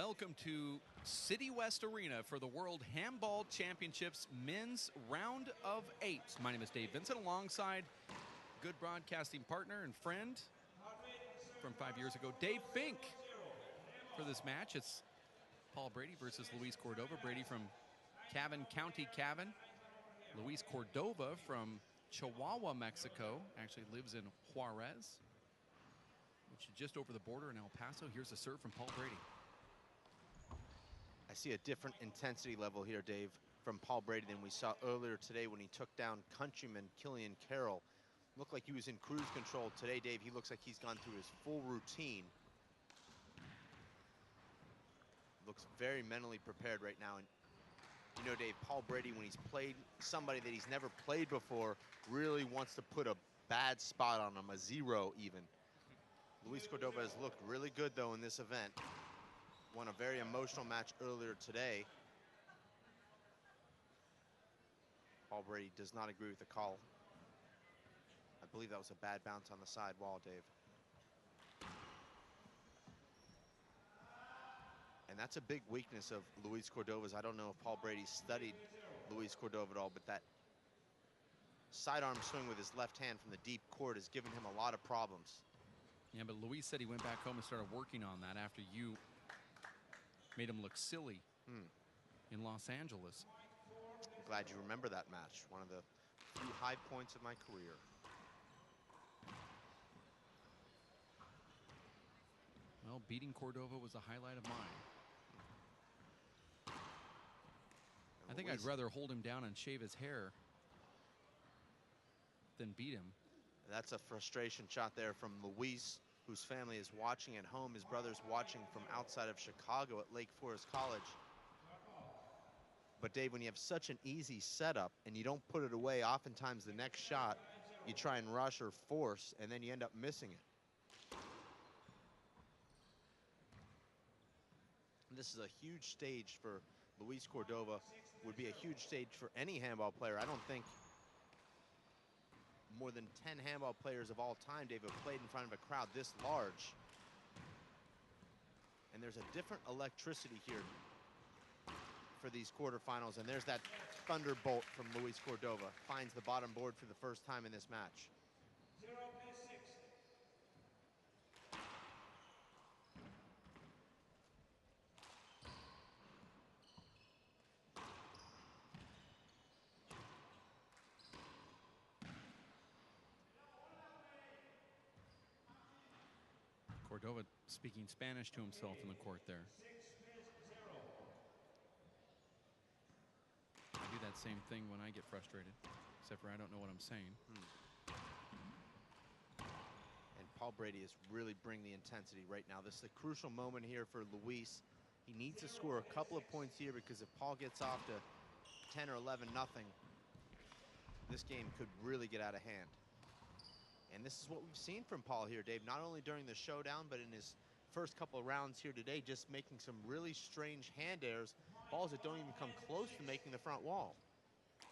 Welcome to City West Arena for the World Handball Championships Men's Round of 8. My name is Dave Vincent, alongside good broadcasting partner and friend from 5 years ago, Dave Fink. For this match, it's Paul Brady versus Luis Cordova. Brady from Cavan County, Cavan. Luis Cordova from Chihuahua, Mexico. Actually lives in Juarez, which is just over the border in El Paso. Here's a serve from Paul Brady. I see a different intensity level here, Dave, from Paul Brady than we saw earlier today when he took down countryman Killian Carroll. Looked like he was in cruise control. Today, Dave, he looks like he's gone through his full routine. Looks very mentally prepared right now. And you know, Dave, Paul Brady, when he's played somebody that he's never played before, really wants to put a bad spot on him, a zero even. Luis Cordova has looked really good, though, in this event. Won a very emotional match earlier today. Paul Brady does not agree with the call. I believe that was a bad bounce on the side wall, Dave. And that's a big weakness of Luis Cordova's. I don't know if Paul Brady studied Luis Cordova at all, but that sidearm swing with his left hand from the deep court has given him a lot of problems. Yeah, but Luis said he went back home and started working on that after you made him look silly in Los Angeles. I'm glad you remember that match. One of the few high points of my career. Well, beating Cordova was a highlight of mine. I think I'd rather hold him down and shave his hair than beat him. That's a frustration shot there from Luis, whose family is watching at home. His brother's watching from outside of Chicago at Lake Forest College. But Dave, when you have such an easy setup and you don't put it away, oftentimes the next shot you try and rush or force, and then you end up missing it. And this is a huge stage for Luis Cordova. Would be a huge stage for any handball player. I don't think more than 10 handball players of all time, Dave, have played in front of a crowd this large. And there's a different electricity here for these quarterfinals. And there's that thunderbolt from Luis Cordova. Finds the bottom board for the first time in this match. 0-6. Cordova speaking Spanish to himself in the court there. I do that same thing when I get frustrated, except for I don't know what I'm saying. And Paul Brady is really bringing the intensity right now. This is a crucial moment here for Luis. He needs to score a couple of points here, because if Paul gets off to 10 or 11 nothing, this game could really get out of hand. And this is what we've seen from Paul here, Dave, not only during the showdown, but in his first couple of rounds here today, just making some really strange hand airs, balls that don't even come close to making the front wall.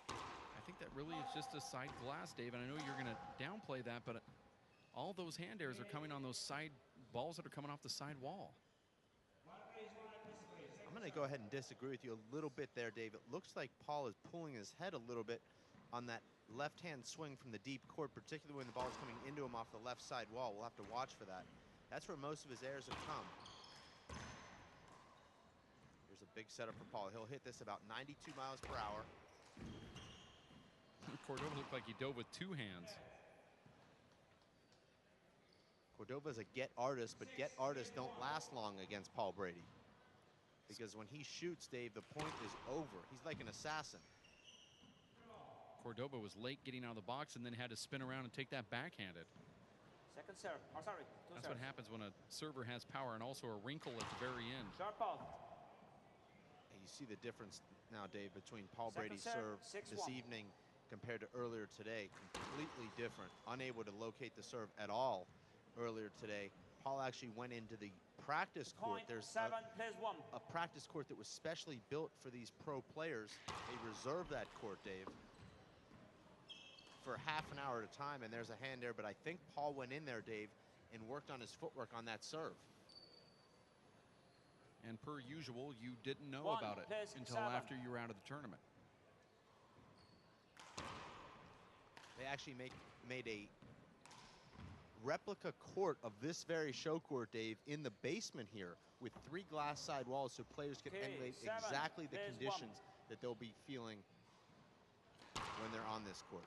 I think that really is just a side glass, Dave, and I know you're going to downplay that, but all those hand airs are coming on those side balls that are coming off the side wall. I'm going to go ahead and disagree with you a little bit there, Dave. It looks like Paul is pulling his head a little bit on that left-hand swing from the deep court, particularly when the ball is coming into him off the left side wall. We'll have to watch for that. That's where most of his airs have come. Here's a big setup for Paul. He'll hit this about 92 miles per hour. Cordova looked like he dove with two hands. Cordova's a get artist, but get artists don't last long against Paul Brady. Because when he shoots, Dave, the point is over. He's like an assassin. Cordova was late getting out of the box and then had to spin around and take that backhanded. Second serve. Oh, sorry. That's what happens when a server has power, and also a wrinkle at the very end. Sharp ball. And you see the difference now, Dave, between Paul Second Brady's serve, serve 6-1. this evening compared to earlier today. Completely different. Unable to locate the serve at all earlier today. Paul actually went into the practice court. There's a practice court that was specially built for these pro players. They reserved that court, Dave, for half an hour at a time, and there's a hand there, but I think Paul went in there, Dave, and worked on his footwork on that serve. And per usual, you didn't know One, about it place until 7. after you were out of the tournament. They actually made a replica court of this very show court, Dave, in the basement here with 3 glass side walls so players can Okay, emulate 7, exactly the place 1. conditions that they'll be feeling when they're on this court.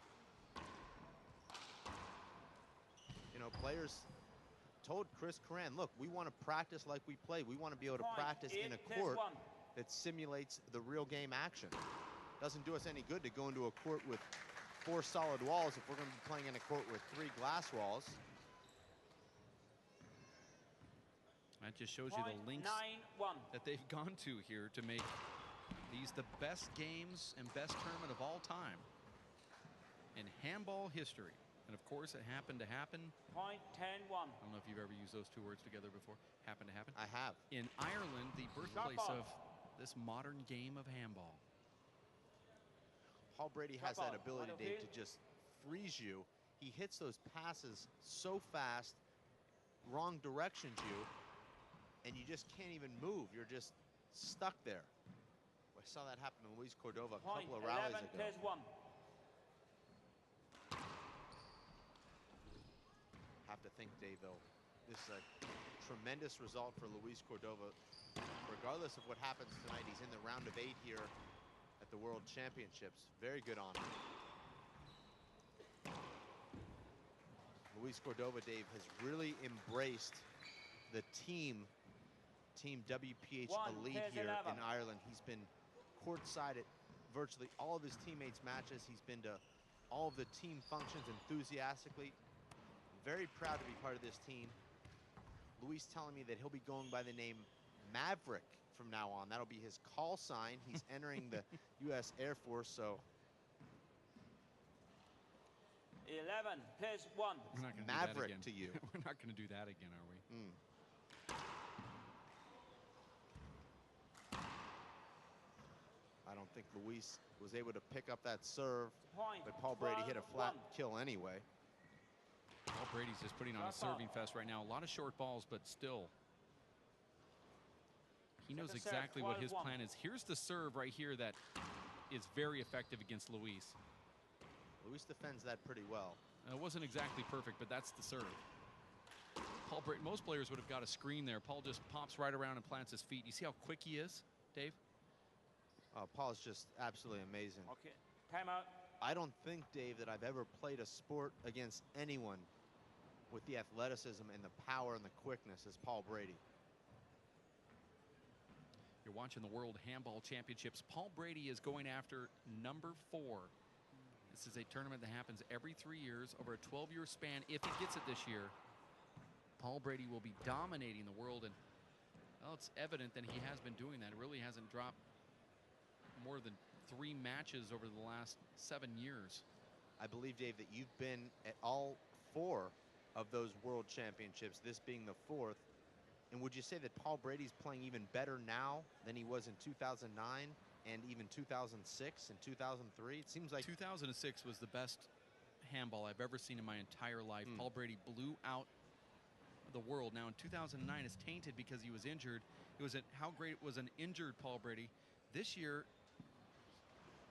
You know, players told Chris Coran, look, we want to practice like we play. We want to be able to Point, practice 8, in a place court 1. that simulates the real game action. Doesn't do us any good to go into a court with 4 solid walls if we're going to be playing in a court with 3 glass walls. That just shows you the links 9-1. that they've gone to here to make these the best games and best tournament of all time in handball history. And of course, it happened to happen. Point 10-1. I don't know if you've ever used those 2 words together before. Happened to happen. I have. In Ireland, the birthplace of this modern game of handball. Paul Brady has Drop that off. ability, Okay. Dave, to just freeze you. He hits those passes so fast, wrong directions you, and you just can't even move. You're just stuck there. I saw that happen to Luis Cordova a Point couple of rallies 11, ago. place 1. Have to think, Dave, though, this is a tremendous result for Luis Cordova. Regardless of what happens tonight, he's in the round of 8 here at the World Championships. Very good on him. Luis Cordova, Dave, has really embraced the Team WPH One, Elite place here 11. in Ireland. He's been courtside at virtually all of his teammates' matches. He's been to all of the team functions enthusiastically. Very proud to be part of this team. Luis telling me that he'll be going by the name Maverick from now on. That'll be his call sign. He's entering the U.S. Air Force, so 11, place 1. We're not going to do that Maverick again. to you. We're not going to do that again, are we? I don't think Luis was able to pick up that serve, Point but Paul Brady hit a flat 12-1. kill anyway. Paul Brady's just putting on a Drop off. serving fest right now. A lot of short balls, but still. He knows Second serve, exactly what his 12-1. plan is. Here's the serve right here that is very effective against Luis. Luis defends that pretty well. It wasn't exactly perfect, but that's the serve. Paul Brady, most players would have got a screen there. Paul just pops right around and plants his feet. You see how quick he is, Dave? Paul's just absolutely amazing. Okay, timeout. I don't think, Dave, that I've ever played a sport against anyone with the athleticism and the power and the quickness as Paul Brady. You're watching the World Handball Championships. Paul Brady is going after number 4. This is a tournament that happens every 3 years over a 12-year span. If he gets it this year, Paul Brady will be dominating the world. And, well, it's evident that he has been doing that. It really hasn't dropped more than 3 matches over the last 7 years. I believe, Dave, that you've been at all 4 of those World Championships, this being the 4th. And would you say that Paul Brady's playing even better now than he was in 2009 and even 2006 and 2003? It seems like 2006 was the best handball I've ever seen in my entire life. Paul Brady blew out the world. Now in 2009, it's tainted because he was injured. It was how great was an injured Paul Brady. This year,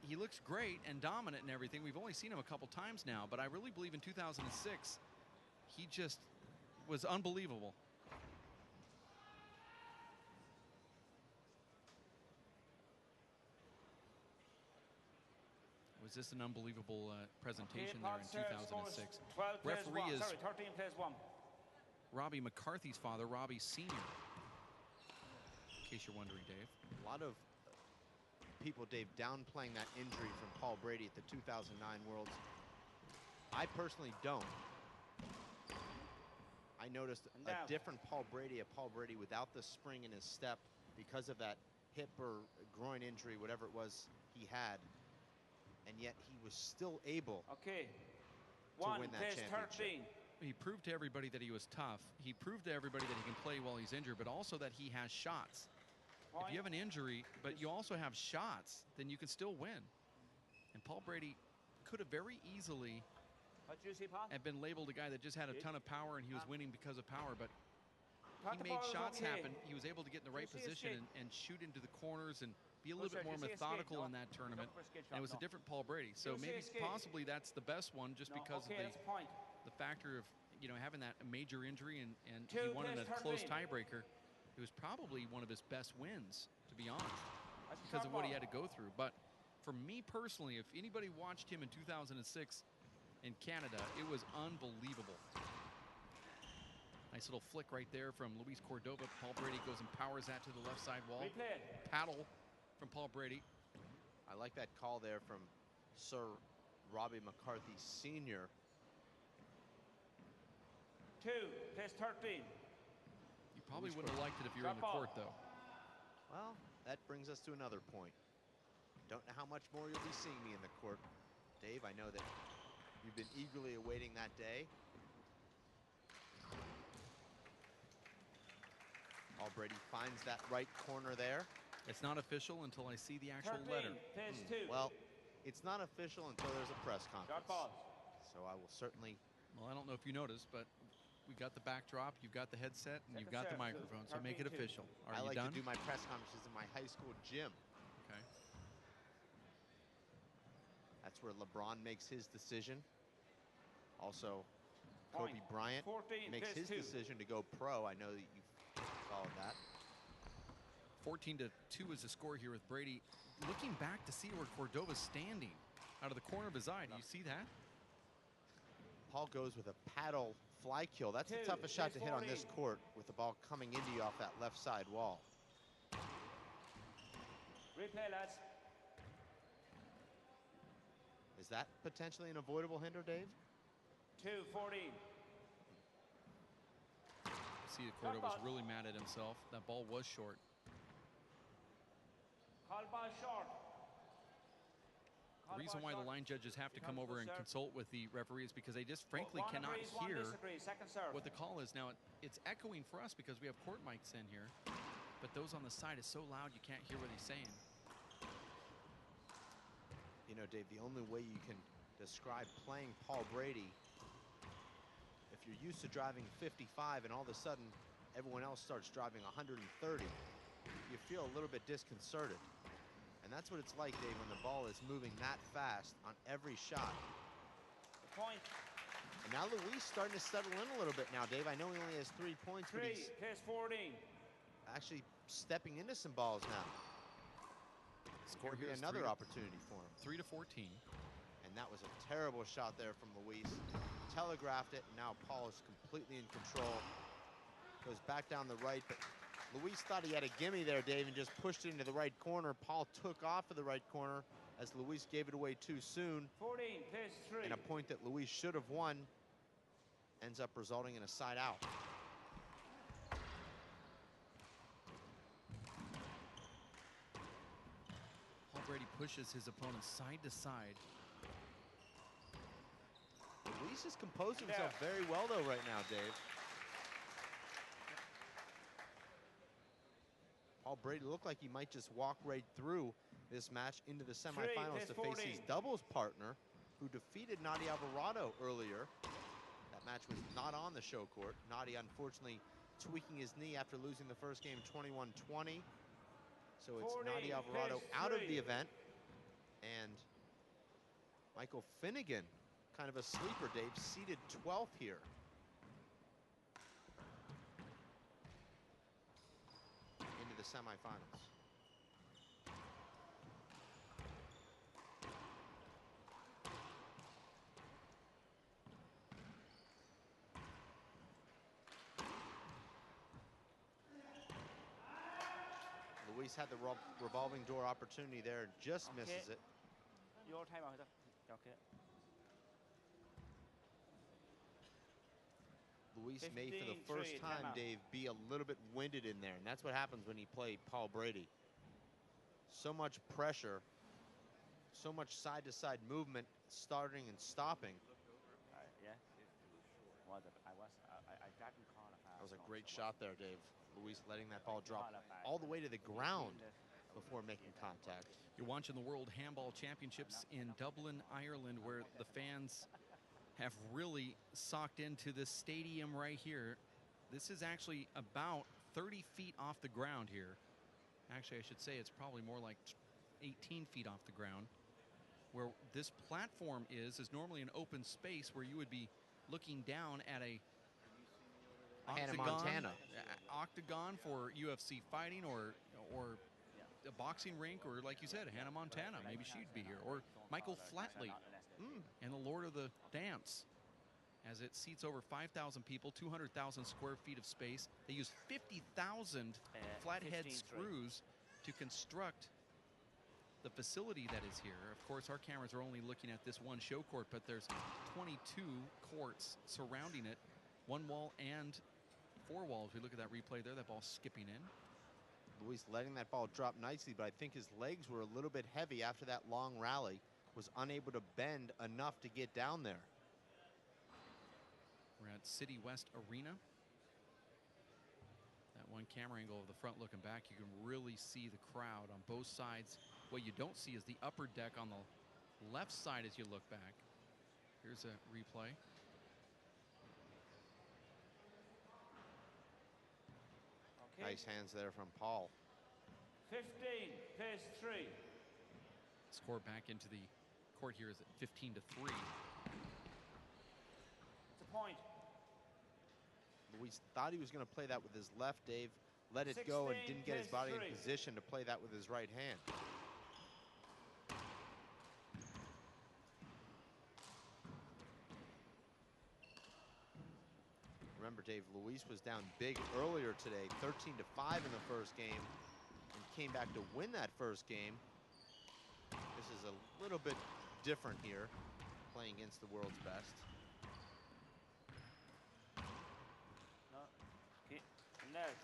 he looks great and dominant and everything. We've only seen him a couple times now, but I really believe in 2006, he just was unbelievable. Was this an unbelievable presentation there in 2006? 12 plays Referee 1. is Sorry, 13 plays 1. Robbie McCarthy's father, Robbie Sr. In case you're wondering, Dave. a lot of people, Dave, downplaying that injury from Paul Brady at the 2009 Worlds. I personally don't. I noticed a different Paul Brady, a Paul Brady without the spring in his step because of that hip or groin injury, whatever it was he had. And yet he was still able to win that championship. 13. He proved to everybody that he was tough. He proved to everybody that he can play while he's injured, but also that he has shots. If you have an injury, but you also have shots, then you can still win. And Paul Brady could have very easily What do you see, Paul? have been labeled a guy that just had a ton of power and he was winning because of power, but he made shots happen. He was able to get in the right position and shoot into the corners and be a little bit more methodical in that tournament. And it was a different Paul Brady. So maybe possibly that's the best one just because of the factor of, you know, having that major injury and he won in a close tiebreaker. It was probably one of his best wins, to be honest, because of what he had to go through. But for me personally, if anybody watched him in 2006 in Canada, it was unbelievable. Nice little flick right there from Luis Cordova. Paul Brady goes and powers that to the left side wall. Paddle from Paul Brady. I like that call there from Sir Robbie McCarthy Sr. 2, place 13. You probably wouldn't have liked it if you were in the court, though. Well, that brings us to another point. Don't know how much more you'll be seeing me in the court. Dave, I know that you've been eagerly awaiting that day. Paul Brady finds that right corner there. It's not official until I see the actual letter. Well, it's not official until there's a press conference. So I will certainly... Well, I don't know if you noticed, but we got the backdrop, you've got the headset, and you've got the microphone, so make it official. Are you done? I like to do my press conferences in my high school gym. Okay. That's where LeBron makes his decision. Also, Kobe Bryant makes his decision to go pro. I know that you followed that. 14-2 is the score here with Brady looking back to see where Cordova's standing out of the corner of his eye. Do you see that? Paul goes with a paddle fly kill. That's the toughest shot to hit on this court with the ball coming into you off that left side wall. Replay, lads. Is that potentially an avoidable hinder, Dave? 2-14. See that Cordova's really mad at himself. That ball was short. Call ball short. The reason why the line judges have to come over and consult with the referees because they just frankly cannot hear what the call is. Now, it's echoing for us because we have court mics in here, but those on the side is so loud you can't hear what he's saying. You know, Dave, the only way you can describe playing Paul Brady, if you're used to driving 55 and all of a sudden everyone else starts driving 130, you feel a little bit disconcerted. And that's what it's like, Dave, when the ball is moving that fast on every shot. Point. And now Luis starting to settle in a little bit now, Dave. I know he only has 3 points, but he's actually stepping into some balls now. Score here is another opportunity for him. 3-14. And that was a terrible shot there from Luis. Telegraphed it, and now Paul is completely in control. Goes back down the right, but Luis thought he had a gimme there, Dave, and just pushed it into the right corner. Paul took off of the right corner as Luis gave it away too soon. 14, place 3. And a point that Luis should have won ends up resulting in a side out. Paul Brady pushes his opponent side to side. Luis is composing himself very well, though, right now, Dave. Paul Brady looked like he might just walk right through this match into the semifinals to face his doubles partner, who defeated Nadi Alvarado earlier. That match was not on the show court. Nadi, unfortunately, tweaking his knee after losing the first game 21-20. So it's Nadi Alvarado out of the event. And Michael Finnegan, kind of a sleeper, Dave, seeded 12th here. Into the semifinals. Luis had the revolving door opportunity there, just misses it. Your time out. Okay. Luis may, for the first time, Dave, be a little bit winded in there, and that's what happens when you play Paul Brady. So much pressure, so much side-to-side movement, starting and stopping. Yeah. That was a great shot there, Dave. Luis letting that ball drop all the way to the ground before making contact. You're watching the World Handball Championships in Dublin, Ireland, where the fans have really socked into this stadium right here This is actually about 30 feet off the ground here. Actually, I should say it's probably more like 18 feet off the ground. Where this platform is normally an open space where you would be looking down at a Hannah, Montana. Octagon for UFC fighting or a boxing rink, or like you said, Hannah, Montana. Maybe she'd be here. Or Michael Flatley and the Lord of the Dance, as it seats over 5,000 people, 200,000 square feet of space. They use 50,000 flathead 15-3. screws to construct the facility that is here. Of course, our cameras are only looking at this one show court, but there's 22 courts surrounding it, one wall and four walls. We look at that replay there, that ball skipping in. Luis letting that ball drop nicely, but I think his legs were a little bit heavy after that long rally. Was unable to bend enough to get down there. We're at City West Arena. That one camera angle of the front looking back, you can really see the crowd on both sides. What you don't see is the upper deck on the left side as you look back. Here's a replay. Okay. Nice hands there from Paul. 15, pace 3. Score back into the court here is at 15-3. It's a point. Luis thought he was going to play that with his left, Dave. Let it go and 16, didn't get his pace body 3. in position to play that with his right hand. Remember, Dave, Luis was down big earlier today, 13-5 in the first game, and came back to win that first game. This is a little bit different here, playing against the world's best. No. Okay. Net.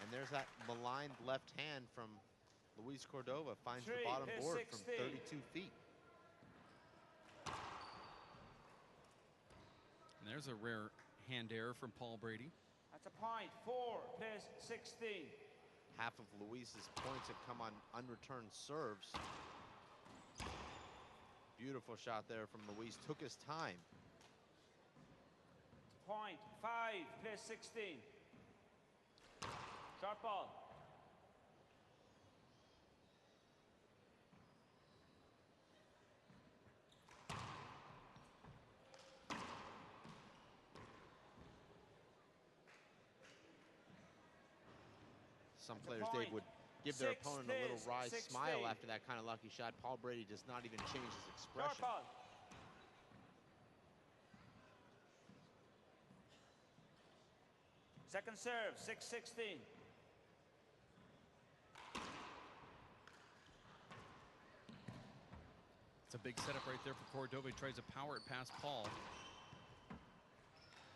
And there's that maligned left hand from Luis Cordova. Finds the 3, bottom pace board 16. from 32 feet. And there's a rare hand error from Paul Brady. That's a point. 4, pace 16. Half of Luis's points have come on unreturned serves. Beautiful shot there from Luis. Took his time. Point. 5, pace 16. Short ball. Some That's a players, point. Dave, would give their 6 opponent a little pace, wry 16. smile after that kind of lucky shot. Paul Brady does not even change his Short expression. ball. Second serve. 6-16. It's a big setup right there for Cordova. He tries to power it past Paul.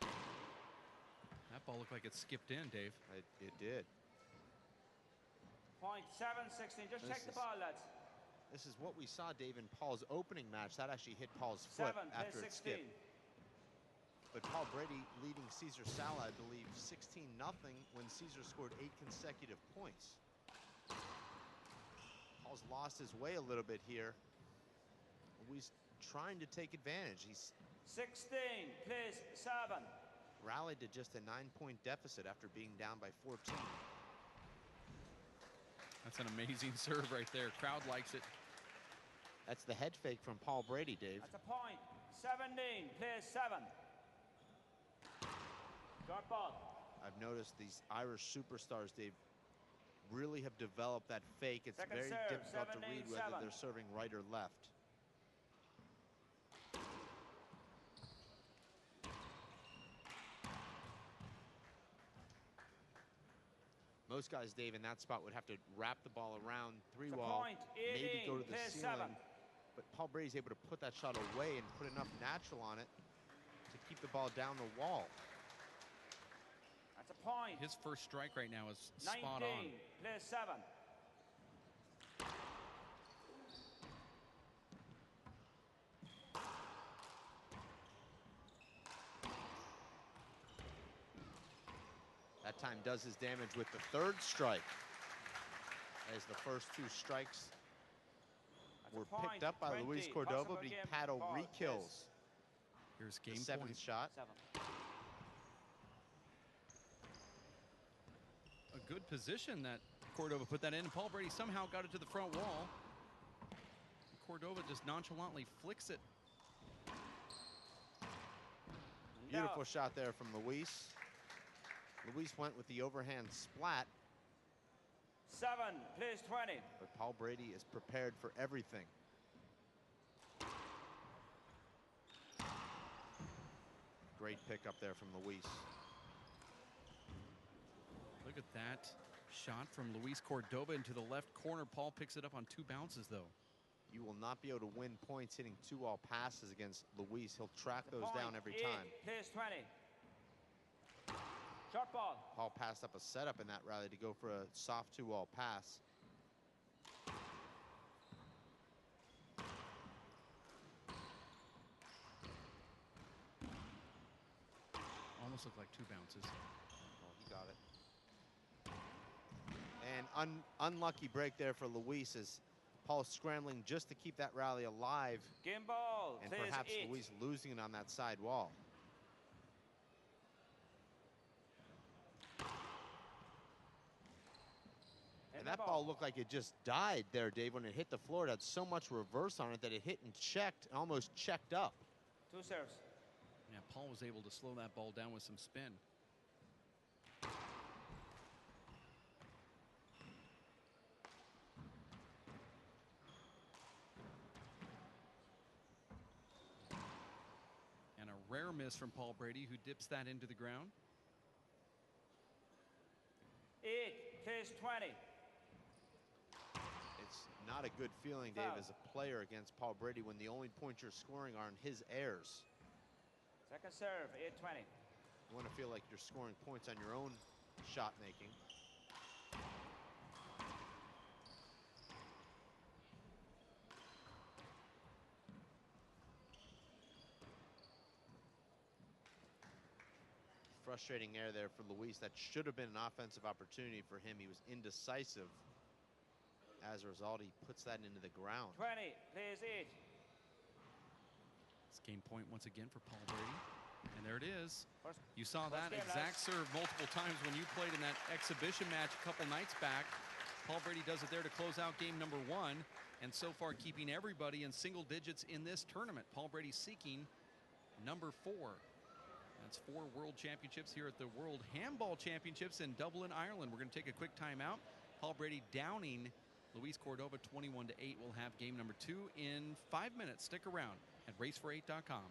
That ball looked like it skipped in, Dave. It did. Point. 7-16. Just check This the is- ball, lads. This is what we saw, Dave, in Paul's opening match. That actually hit Paul's foot 7, after pace it 16. skipped. But Paul Brady leading Cesar Sala, I believe, 16-0 when Cesar scored 8 consecutive points. Paul's lost his way a little bit here. He's trying to take advantage. He's 16, pace 7. rallied to just a 9-point deficit after being down by 14. That's an amazing serve right there. Crowd likes it. That's the head fake from Paul Brady, Dave. That's a point. 17, pace 7. Short ball. I've noticed these Irish superstars, Dave, really have developed that fake. It's Second very serve, difficult to read whether 17-7. they're serving right or left. Most guys, Dave, in that spot would have to wrap the ball around three It's a wall, point. maybe 18, go to the pace ceiling. 7. But Paul Brady's able to put that shot away and put enough natural on it to keep the ball down the wall. That's a point. His first strike right now is 19, spot on. pace 7. That time does his damage with the third strike. As the first 2 strikes That's a were point. picked up by 20. Luis Cordova, Possible but he game paddled ball, re-kills. Here's The game 7th point. shot. 7. good position that Cordova put that in. And Paul Brady somehow got it to the front wall. Cordova just nonchalantly flicks it. Beautiful shot there from Luis. Luis went with the overhand splat. 7, please 20. But Paul Brady is prepared for everything. Great pickup there from Luis. Look at that shot from Luis Cordova into the left corner. Paul picks it up on 2 bounces, though. You will not be able to win points hitting 2-all passes against Luis. He'll track those down every 8, time. please 20. Short ball. Paul passed up a setup in that rally to go for a soft 2-all pass. Almost looked like 2 bounces. Oh, he got it. And unlucky break there for Luis as Paul's scrambling just to keep that rally alive. Game ball, And please perhaps 8. Luis losing it on that side wall. And that ball looked like it just died there, Dave, when it hit the floor. It had so much reverse on it that it hit and checked, and almost checked up. 2 serves. Yeah, Paul was able to slow that ball down with some spin. And a rare miss from Paul Brady, who dips that into the ground. 8, please 20. It's not a good feeling, Dave, as a player against Paul Brady when the only points you're scoring are in his errors. Second serve, 8-20. You want to feel like you're scoring points on your own shot making. Frustrating error there for Luis. That should have been an offensive opportunity for him. He was indecisive. As a result, he puts that into the ground. 20, please 8. It's game point once again for Paul Brady. And there it is. First, You saw that game, exact serve multiple times when you played in that exhibition match a couple nights back. Paul Brady does it there to close out game number 1. And so far keeping everybody in single digits in this tournament. Paul Brady seeking number 4. That's 4 world championships here at the World Handball Championships in Dublin, Ireland. We're going to take a quick timeout. Paul Brady downing Luis Cordova 21-8. We'll have game number 2 in 5 minutes. Stick around at racefor8.com.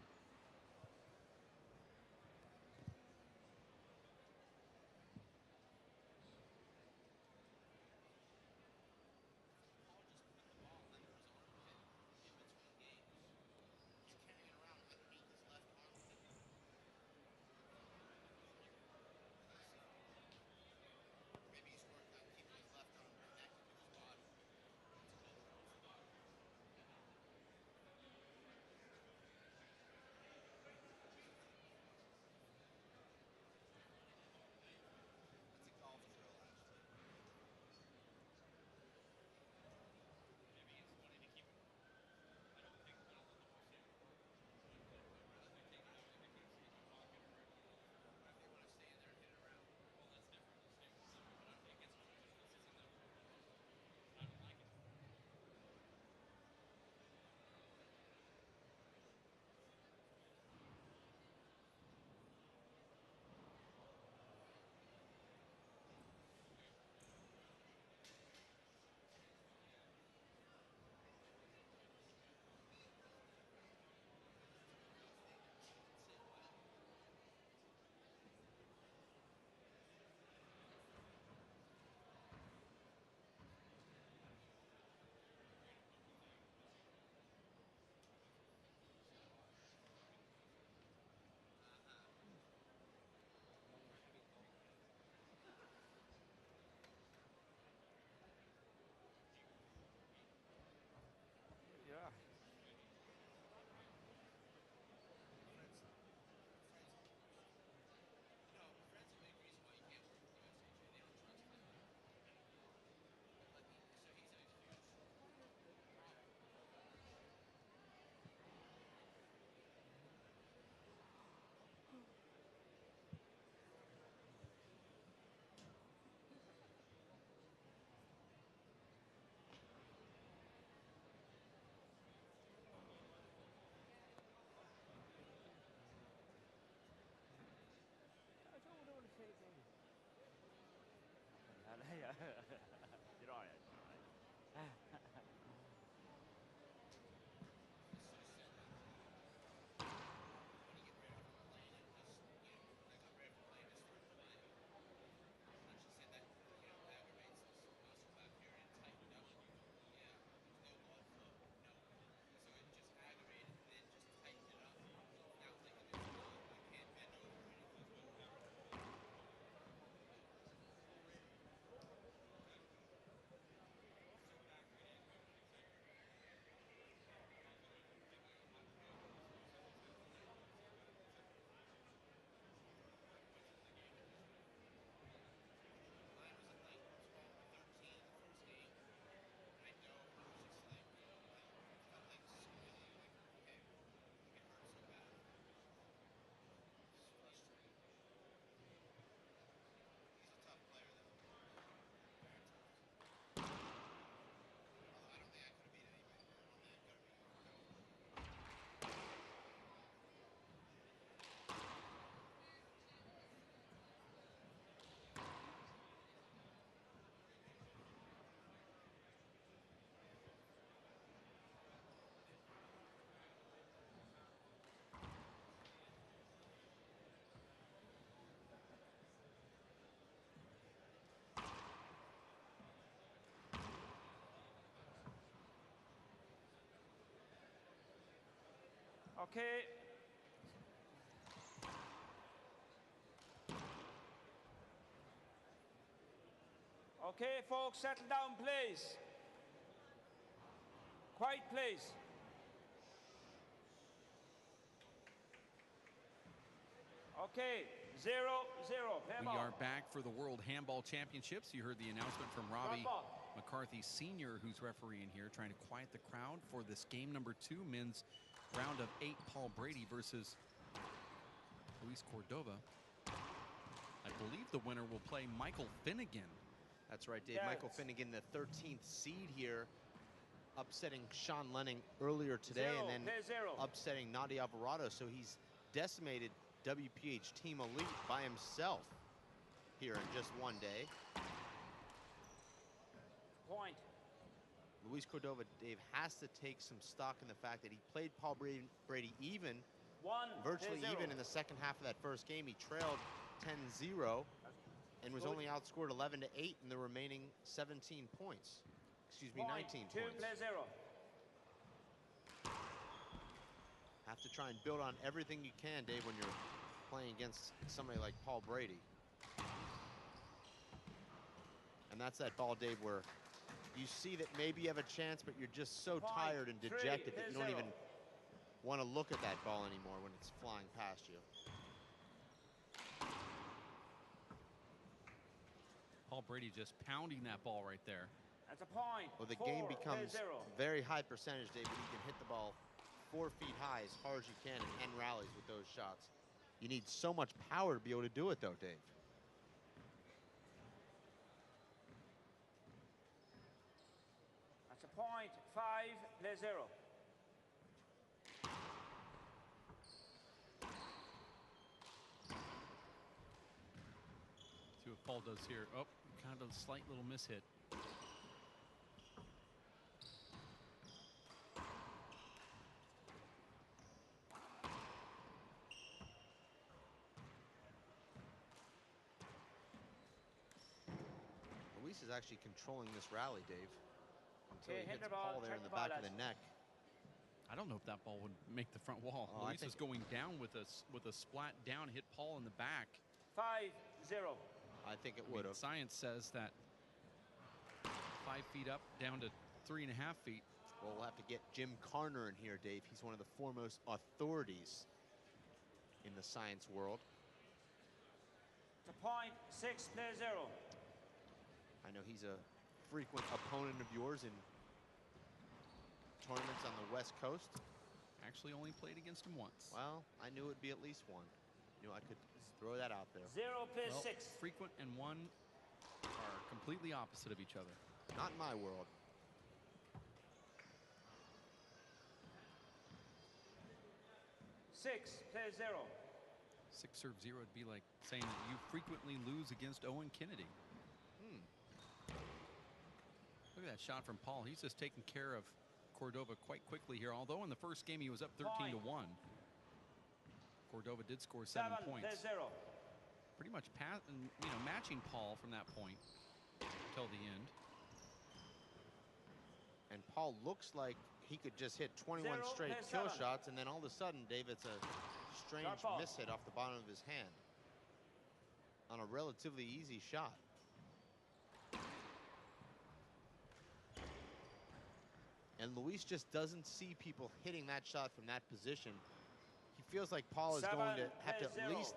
Okay. Okay, folks, settle down, please. Quiet, please. Okay, 0-0. Play We ball. are back for the World Handball Championships. You heard the announcement from Robbie ball. McCarthy Sr., who's refereeing here, trying to quiet the crowd for this game number 2, men's round of 8, Paul Brady versus Luis Cordova. I believe the winner will play Michael Finnegan. That's right, Dave. Yes. Michael Finnegan, the 13th seed here, upsetting Sean Lenning earlier today, and then upsetting Nadia Alvarado. So he's decimated WPH Team Elite by himself here in just one day. Point. Luis Cordova, Dave, has to take some stock in the fact that he played Paul Brady even, virtually 1-0. even in the second half of that first game. He trailed 10-0 and was only outscored 11-8 in the remaining 17 points. Excuse me, 19 points. 2-0. Have to try and build on everything you can, Dave, when you're playing against somebody like Paul Brady. And that's that ball, Dave, where you see that maybe you have a chance, but you're just so tired and dejected that you don't even want to look at that ball anymore when it's flying past you. Paul Brady just pounding that ball right there. That's a point. Well, the game becomes 4-0. very high percentage, Dave, when you can hit the ball 4 feet high as hard as you can and end rallies with those shots. You need so much power to be able to do it, though, Dave. That's a point. 5-0. See what Paul does here. Oh, kind of a slight little mishit. Luis is actually controlling this rally, Dave, until Okay, he hit hits the ball, Paul there check in the the ball, back of lads. the neck. I don't know if that ball would make the front wall. Oh, I Luis think- is going down with a splat down, hit Paul in the back. 5-0. I think it I mean, would have. science says that 5 feet up, down to 3.5 feet. Well, we'll have to get Jim Carner in here, Dave. He's one of the foremost authorities in the science world. It's a point. 6-0. I know he's a frequent opponent of yours in tournaments on the West Coast. Actually only played against him once. Well, I knew it'd be at least one. You know, I could throw that out there. 0-6. Frequent and one are completely opposite of each other. Not in my world. 6-0. 6-0 would be like saying that you frequently lose against Owen Kennedy. Look at that shot from Paul. He's just taking care of Cordova quite quickly here. Although in the first game he was up 13-1. Cordova did score 7 points. 7-0. Pretty much matching Paul from that point till the end. And Paul looks like he could just hit 21 straight 0-7. kill shots, and then all of a sudden, Dave, it's a strange Drop ball. miss hit off the bottom of his hand on a relatively easy shot. And Luis just doesn't see people hitting that shot from that position. He feels like Paul is going to have to at 7-0. least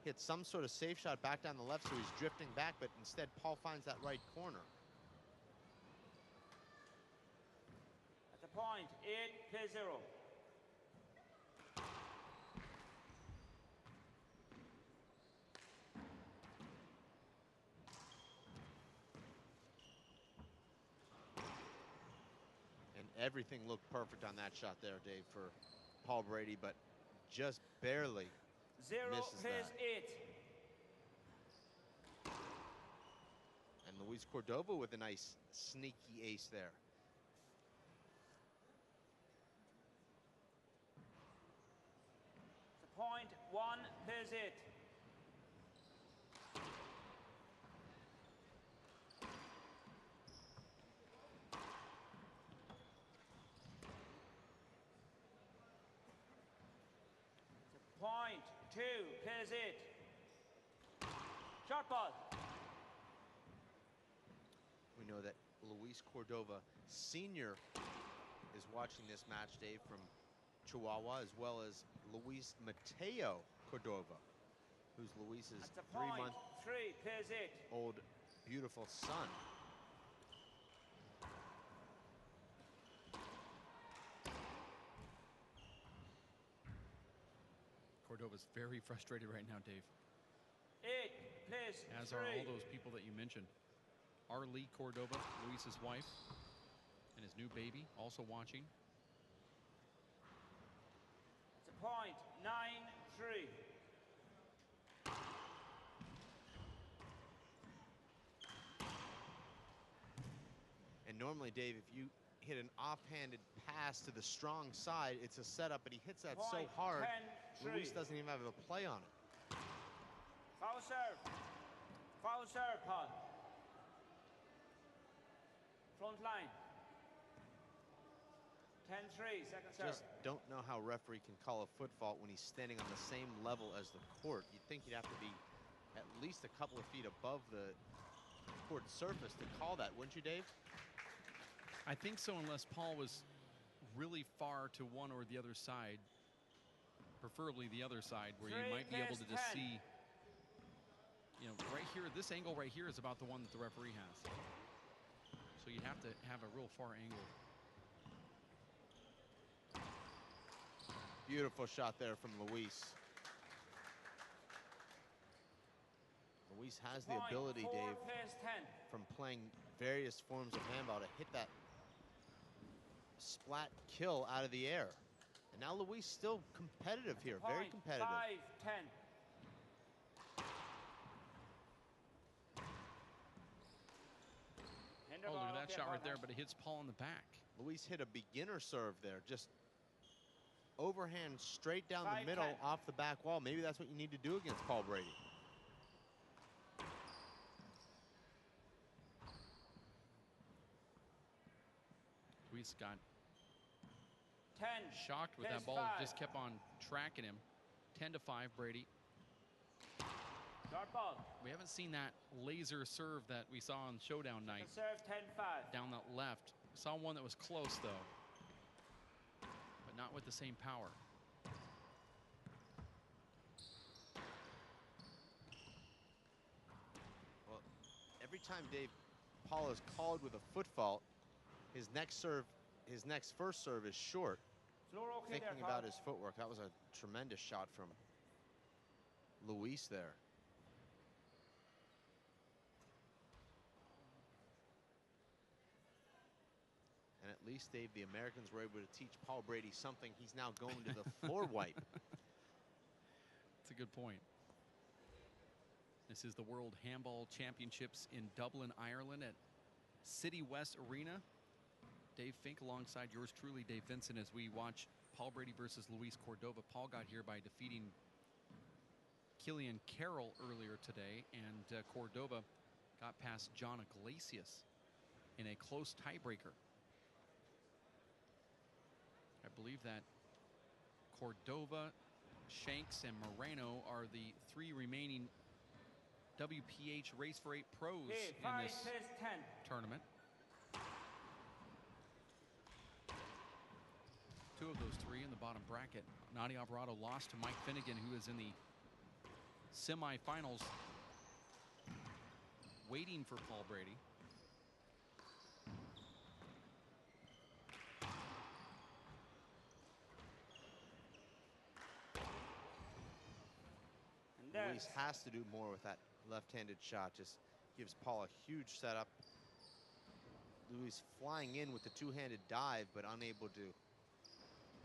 hit some sort of safe shot back down the left, so he's drifting back, but instead Paul finds that right corner. At the point. 8-0. And everything looked perfect on that shot there, Dave, for Paul Brady, but just barely 0 misses plays that. 8. And Luis Cordova with a nice sneaky ace there. The point. 1 plays 8. Point 2, plays it. Short ball. We know that Luis Cordova Sr. is watching this match, Dave, from Chihuahua, as well as Luis Mateo Cordova, who's Luis's That's a point. 3-month-old 3, plays it. beautiful son. Cordova's very frustrated right now, Dave. 8, plays As 3. are all those people that you mentioned. Arlie Cordova, Luis's wife, and his new baby, also watching. It's a point. 9-3. And normally, Dave, if you hit an offhanded pass to the strong side, it's a setup, but he hits that so Point, hard, 10-3. Luis doesn't even have a play on it. Foul serve. Foul serve, Paul. Front line. 10-3, second serve. Just don't know how referee can call a foot fault when he's standing on the same level as the court. You'd think he'd have to be at least a couple of feet above the court surface to call that, wouldn't you, Dave? I think so, unless Paul was really far to one or the other side, preferably the other side, where you might be able to just see, you know, right here, this angle right here is about the one that the referee has. So you'd have to have a real far angle. Beautiful shot there from Luis. Luis has the Point, ability, 4, Dave, plays 10. from playing various forms of handball to hit that splat kill out of the air. And now Luis still competitive here, Point, very competitive. 5-10. Oh, look at that shot right there, but it hits Paul in the back. Luis hit a beginner serve there, just overhand straight down the 5-10. middle off the back wall. Maybe that's what you need to do against Paul Brady. Luis got 10. shocked with plays that ball. 5. Just kept on tracking him. 10-5, Brady. Short ball. We haven't seen that laser serve that we saw on Showdown night. Serve 10-5. Down that left. Saw one that was close, though. But not with the same power. Well, every time, Dave, Paul is called with a foot fault, his next first serve is short. Floor okay Thinking there, about Paul. his footwork, that was a tremendous shot from Luis there. And at least, Dave, the Americans were able to teach Paul Brady something. He's now going to the floor wipe. That's a good point. This is the World Handball Championships in Dublin, Ireland at City West Arena. Dave Fink alongside yours truly, Dave Vincent, as we watch Paul Brady versus Luis Cordova. Paul got here by defeating Killian Carroll earlier today, and Cordova got past John Iglesias in a close tiebreaker. I believe that Cordova, Shanks, and Moreno are the 3 remaining WPH Race for 8 pros Okay, in 5 this plays 10. tournament. 2 of those 3 in the bottom bracket. Nadia Alvarado lost to Mike Finnegan, who is in the semifinals waiting for Paul Brady. And Luis has to do more with that left-handed shot. Just gives Paul a huge setup. Luis flying in with the two-handed dive, but unable to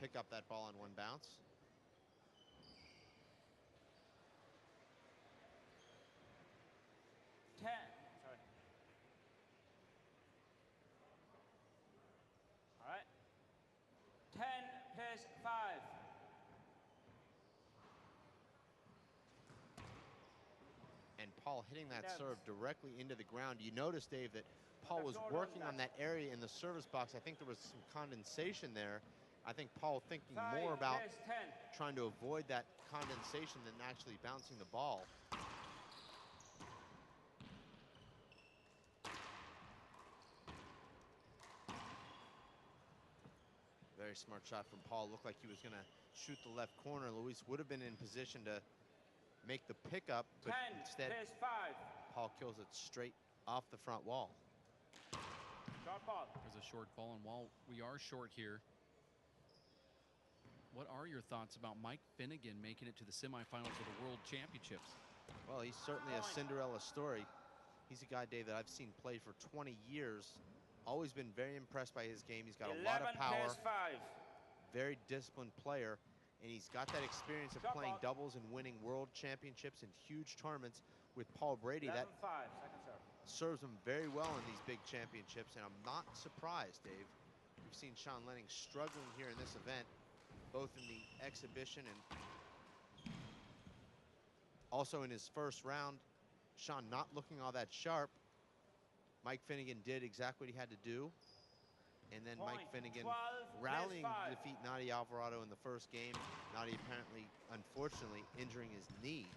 pick up that ball on one bounce. Sorry. All right. 10 plays 5. And Paul hitting that Yes. serve directly into the ground. You notice, Dave, that Paul was working on that area in the service box. I think there was some condensation there, I think Paul thinking more about trying to avoid that condensation than actually bouncing the ball. Very smart shot from Paul. Looked like he was going to shoot the left corner. Luis would have been in position to make the pickup, but instead Paul kills it straight off the front wall. Short ball. There's a short ball, and while we are short here, what are your thoughts about Mike Finnegan making it to the semifinals of the World Championships? Well, he's certainly a Cinderella story. He's a guy, Dave, that I've seen play for 20 years. Always been very impressed by his game. He's got a lot of power. Very disciplined player, and he's got that experience of playing doubles and winning world championships and huge tournaments with Paul Brady. That serves him very well in these big championships, and I'm not surprised, Dave. We've seen Sean Lenning struggling here in this event, both in the exhibition and also in his first round. Sean not looking all that sharp. Mike Finnegan did exactly what he had to do. And then Mike Finnegan rallying to defeat Nadi Alvarado in the first game. Nadi apparently, unfortunately, injuring his knee.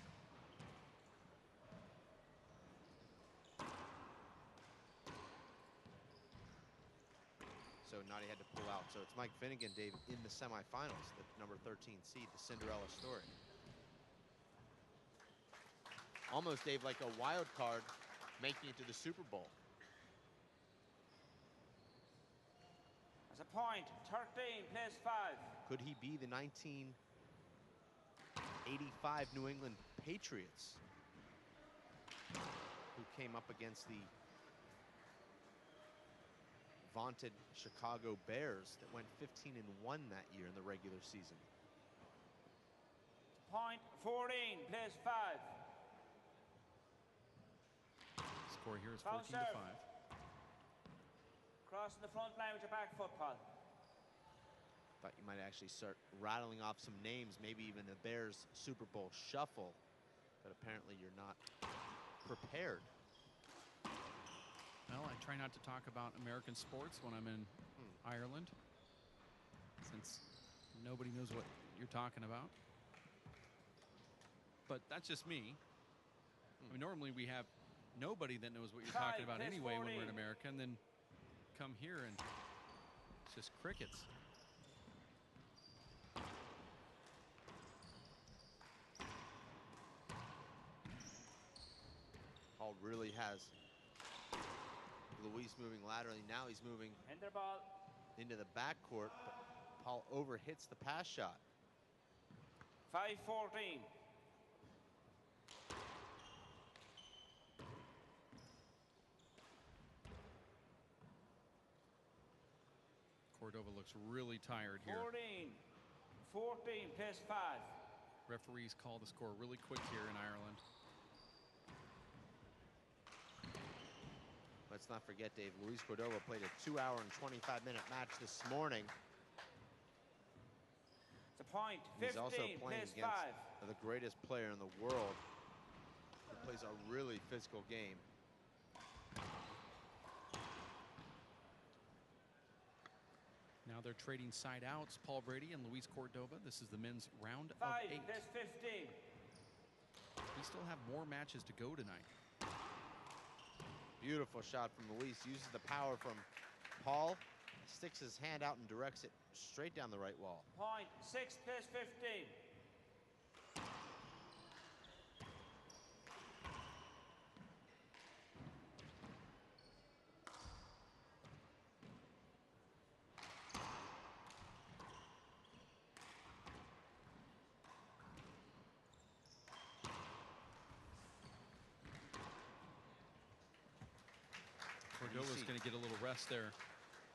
So Nadi had to pull out. So it's Mike Finnegan, Dave, in the semifinals, the number 13 seed, the Cinderella story. Almost, Dave, like a wild card making it to the Super Bowl. As a point, 13, place 5. Could he be the 1985 New England Patriots, who came up against the vaunted Chicago Bears that went 15-1 that year in the regular season? Point 14, place 5. Score here is 14-5. Crossing the front line with your back foot, Paul. Thought you might actually start rattling off some names, maybe even the Bears Super Bowl shuffle, but apparently you're not prepared. Well, I try not to talk about American sports when I'm in Ireland, since nobody knows what you're talking about. But that's just me. I mean, normally we have nobody that knows what you're talking about anyway when we're in America, and then come here and it's just crickets. Paul really has Luis moving laterally. Now he's moving into the backcourt, but Paul overhits the pass shot. 5-14. Cordova looks really tired here. 14, place 5. Referees call the score really quick here in Ireland. Let's not forget, Dave, Luis Cordova played a 2-hour and 25-minute match this morning. It's a point. 15, he's also playing place against 5. the greatest player in the world, who plays a really physical game. Now they're trading side outs, Paul Brady and Luis Cordova. This is the men's round of 8. Place 15. We still have more matches to go tonight. Beautiful shot from Luis. Uses the power from Paul. Sticks his hand out and directs it straight down the right wall. Point 6, place 15. Cordova's going to get a little rest there.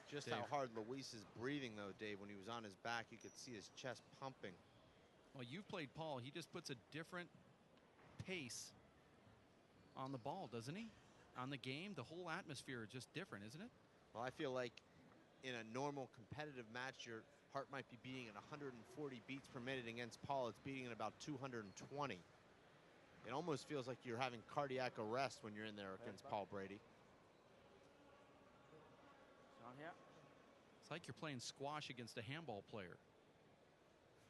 Just Dave. how hard Luis is breathing, though, Dave. When he was on his back, you could see his chest pumping. Well, you've played Paul. He just puts a different pace on the ball, doesn't he? On the game, the whole atmosphere is just different, isn't it? Well, I feel like in a normal competitive match, your heart might be beating at 140 beats per minute. Against Paul, it's beating at about 220. It almost feels like you're having cardiac arrest when you're in there against Paul Brady. It's like you're playing squash against a handball player.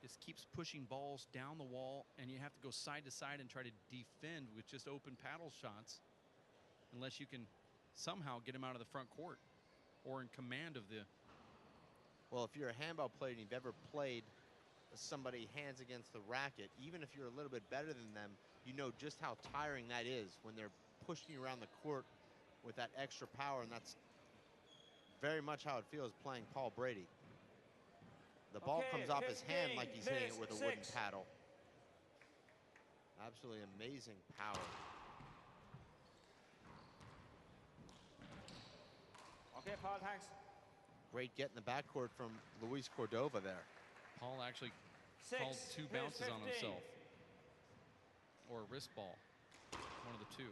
Just keeps pushing balls down the wall, and you have to go side to side and try to defend with just open paddle shots, unless you can somehow get him out of the front court or in command of the. Well, if you're a handball player and you've ever played somebody hands against the racket, even if you're a little bit better than them, you know just how tiring that is when they're pushing you around the court with that extra power, and that's very much how it feels playing Paul Brady. The ball comes off his hand like he's hitting it with a wooden paddle. Absolutely amazing power. Okay, Paul, thanks. Great get in the backcourt from Luis Cordova there. Paul actually called 2 bounces on himself. Or a wrist ball. One of the two.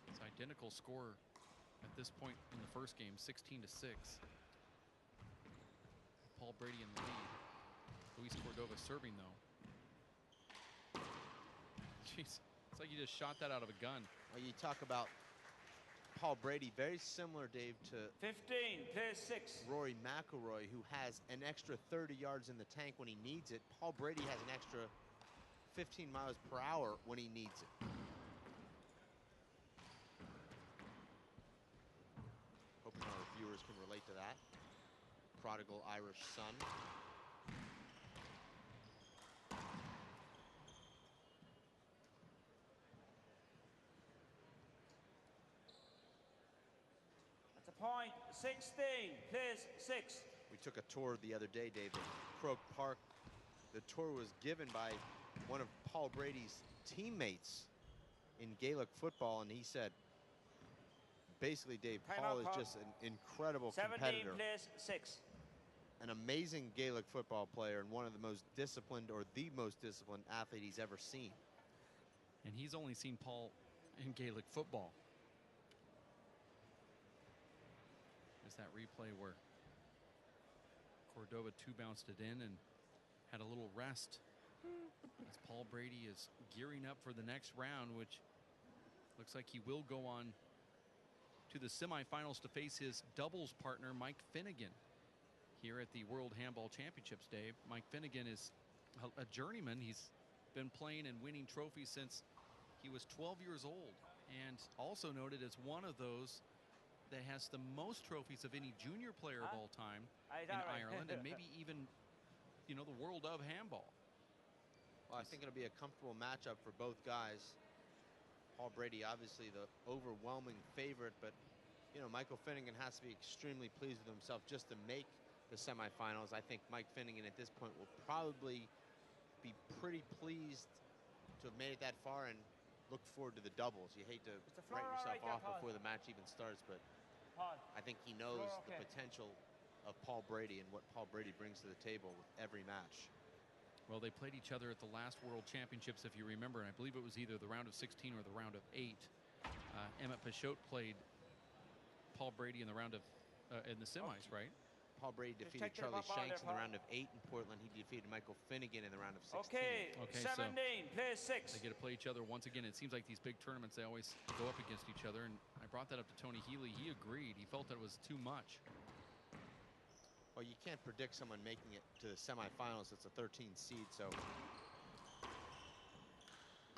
It's identical score at this point in the first game, 16-6. Paul Brady in the lead. Luis Cordova serving, though. Jeez, it's like you just shot that out of a gun. Well, you talk about Paul Brady, very similar, Dave, to 15, plays 6. Rory McIlroy, who has an extra 30 yards in the tank when he needs it. Paul Brady has an extra 15 miles per hour when he needs it. Hoping our viewers can relate to that. Prodigal Irish son. Point 16, plays 6. We took a tour the other day, Dave, at Croke Park. The tour was given by one of Paul Brady's teammates in Gaelic football, and he said, basically, Dave, Paul is just an incredible 17, competitor. plays 6. An amazing Gaelic football player and one of the most disciplined, or the most disciplined athlete he's ever seen. And he's only seen Paul in Gaelic football. That replay where Cordova 2-bounced it in and had a little rest as Paul Brady is gearing up for the next round, which looks like he will go on to the semifinals to face his doubles partner Mike Finnegan here at the World Handball Championships. Dave, Mike Finnegan is a journeyman. He's been playing and winning trophies since he was 12 years old, and also noted as one of those that has the most trophies of any junior player of all time in Ireland, and maybe even, you know, the world of handball. Well, I think it'll be a comfortable matchup for both guys. Paul Brady, obviously the overwhelming favorite, but, you know, Michael Finnegan has to be extremely pleased with himself just to make the semifinals. I think Mike Finnegan at this point will probably be pretty pleased to have made it that far and look forward to the doubles. You hate to write yourself off before the match even starts, but I think he knows the potential of Paul Brady and what Paul Brady brings to the table with every match. Well, they played each other at the last World Championships, if you remember, and I believe it was either the round of 16 or the round of 8. Emmett Peixote played Paul Brady in the round of in the semis, right? Paul Brady defeated Charlie Shanks in the round of 8 in Portland. He defeated Michael Finnegan in the round of 16. Okay, 17, so plays 6. they get to play each other once again. It seems like these big tournaments, they always go up against each other, and I brought that up to Tony Healy. He agreed. He felt that it was too much. Well, you can't predict someone making it to the semifinals. It's a 13 seed, so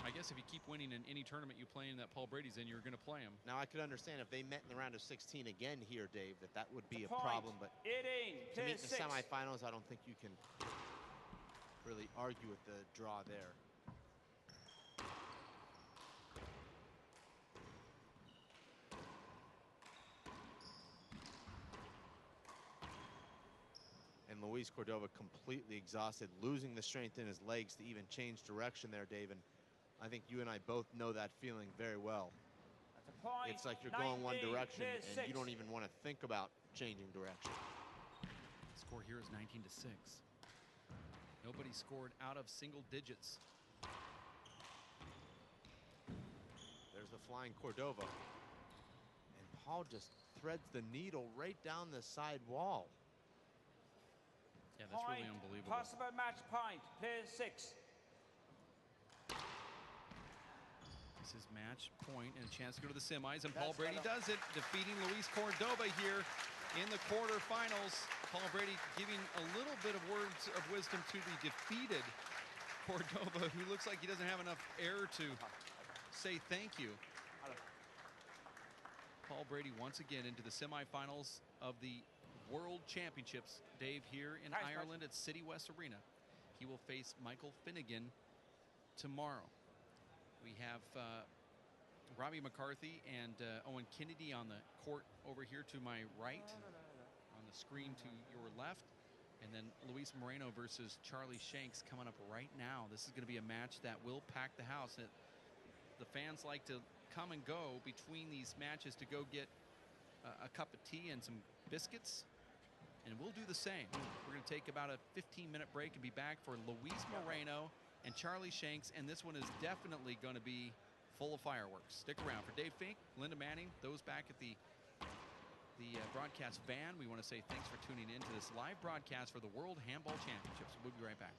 I guess if you keep winning in any tournament you play in that Paul Brady's in, you're going to play him. Now, I could understand if they met in the round of 16 again here, Dave, that would be a problem. But 18, to meet in the 6. semifinals, I don't think you can really argue with the draw there. And Luis Cordova completely exhausted, losing the strength in his legs to even change direction there, Dave. And I think you and I both know that feeling very well. It's like you're going one direction and you don't even want to think about changing direction. The score here is 19-6. Nobody scored out of single digits. There's the flying Cordova. And Paul just threads the needle right down the side wall. Yeah, that's really unbelievable. Possible match point, plays 6. This is match point and a chance to go to the semis, and Paul Brady does it, defeating Luis Cordova here in the quarterfinals. Paul Brady giving a little bit of words of wisdom to the defeated Cordova, who looks like he doesn't have enough air to say thank you. Paul Brady once again into the semifinals of the World Championships, Dave, here in Ireland at City West Arena. He will face Michael Finnegan tomorrow. We have Robbie McCarthy and Owen Kennedy on the court over here to my right, on the screen to your left. And then Luis Moreno versus Charlie Shanks coming up right now. This is going to be a match that will pack the house. The fans like to come and go between these matches to go get a cup of tea and some biscuits. And we'll do the same. We're going to take about a 15-minute break and be back for Luis Moreno and Charlie Shanks, and this one is definitely going to be full of fireworks. Stick around. For Dave Fink, Linda Manning, those back at the broadcast van, we want to say thanks for tuning in to this live broadcast for the World Handball Championships. We'll be right back.